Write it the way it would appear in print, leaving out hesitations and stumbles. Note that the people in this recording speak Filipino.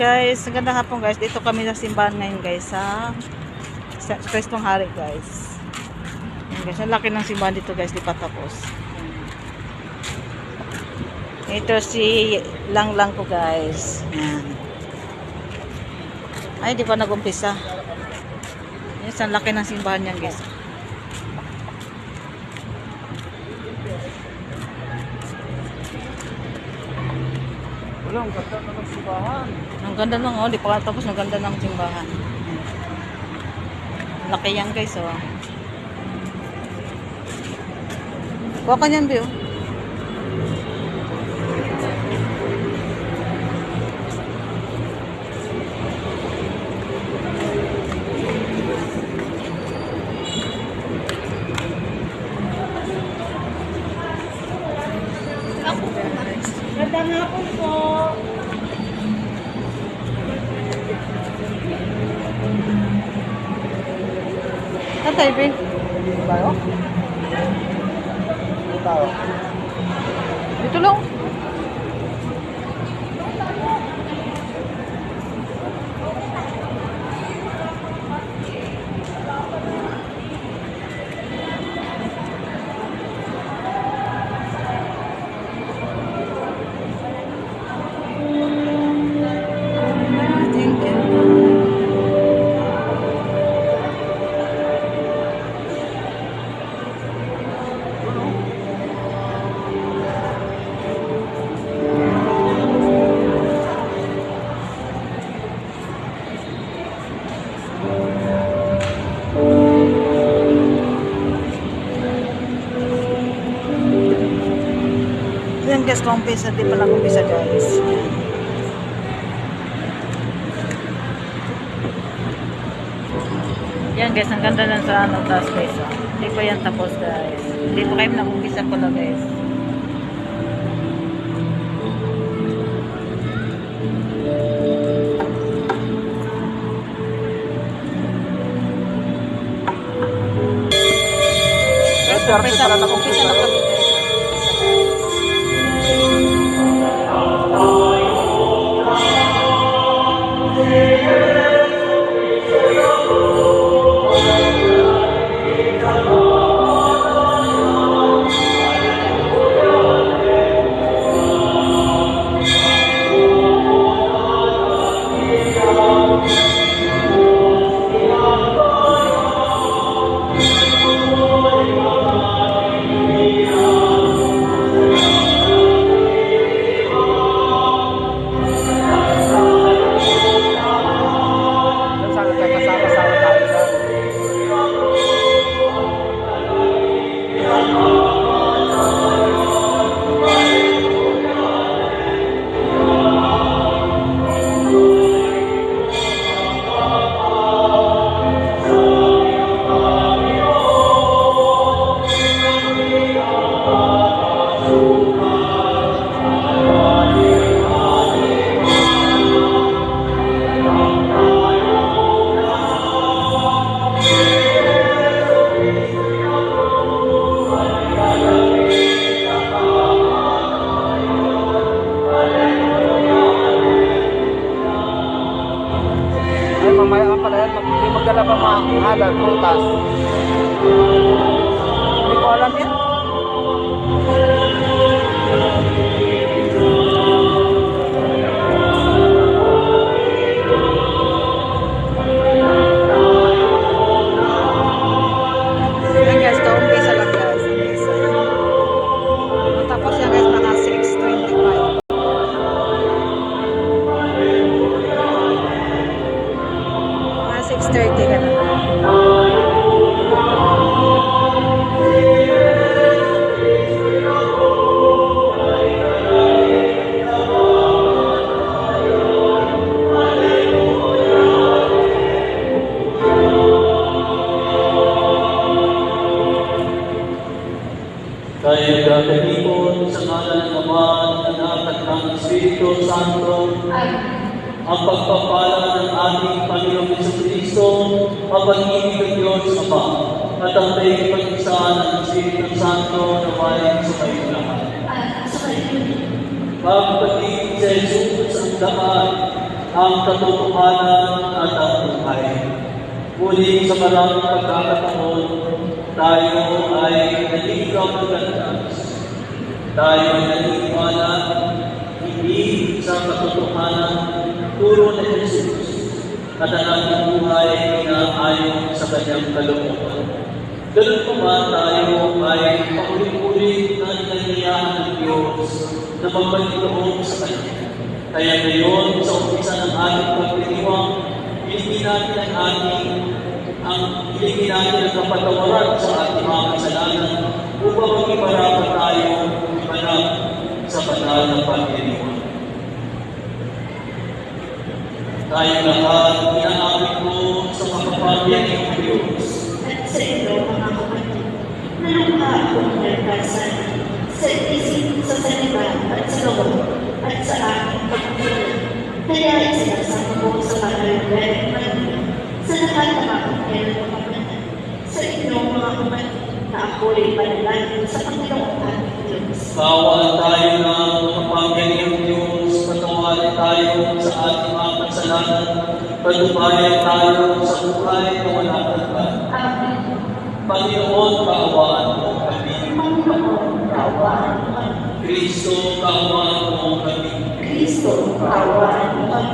Guys, magandang hapon guys. Dito kami sa simbahan ngayon guys sa Kristong Hari guys. Ayan, guys, ang laki ng simbahan dito guys, di pa tapos. Ito si Lang ko guys. Ayan. Ay, di pa nag-umpisa. Yes, ang laki ng simbahan niyan guys. Wala, ang ganda na ng simbahan. Ang ganda ng, oh, di pa tapos, ang ganda ng simbahan. Laki yan guys, oh. Kuha ka niyan, Bio. Magandang hapon po. Tatay, Ben. Dito tayo? Dito tayo. Dito lang. Yan guys, kumpisa, di pa nag-umpisa guys. Yan guys, ang ganda lang sa ano, taas guys. Hindi pa yan tapos guys. Hindi pa kayo nag-umpisa pala guys. Guys, umpisa na kami guys. Mamaya pala yan, hindi magdala pa mga halal, prutas. Hindi ko alam yan. Yan guys, kaumpisa lang guys. Umpisa. Tapos yan guys, mga 6:25. Mga 6:30 ka na. Tayo nagkakahipon sa ngalan ng Ama, ng Anak at ng Espiritu Santo, ang pagpapala ng ating Panginoong Jesucristo, ang pag-ibig ng Diyos Ama, at ang pag-isa ng Espiritu Santo na may sa kayo lahat. Pagpag-ibig sa Jesus ang daan ang katotohanan at ang buhay. Ngunit sa maraming pagkakataon, tayo ay naliligaw ng landas. Tayo ay naniniwala hindi sa katotohanan turo ni Jesus at ang ating buhay ay inaayon sa kanyang kalooban. Ganun pa man tayo ay paulit-ulit na inanyayahan ng Diyos na magbalik loob sa Kanya. Kaya ngayon, sa umpisa ng ating pagdiriwang, hilingin natin ang kapatawaran sa ating mga kasalanan upang mag-ibarapa tayo ipanap sa banal ng pagdiriwang. Tayo lahat, inaawit mo sa kapapagyan ng Diyos. At sa inyo, mga kapatid, nalungka akong nagkasan sa isip, sa salita, at sa loob, at sa aking pagkukulang. Kaya isinasama ko sa kahalugan sa lahat ng aking kailang kapatid, sa inyong mga kapatid, na ako'y panalangin sa Panginoong ating Diyos. Bawal tayo ng makapangyarihang Diyos, patawarin tayo sa ating mga kasalanan, patubayan tayo sa buhay na wala hanggan. Amen. Panginoon, kaawaan mo kami. Panginoon, kaawaan mo kami. Kristo, kaawaan mo kami. Kristo, kaawaan mo kami.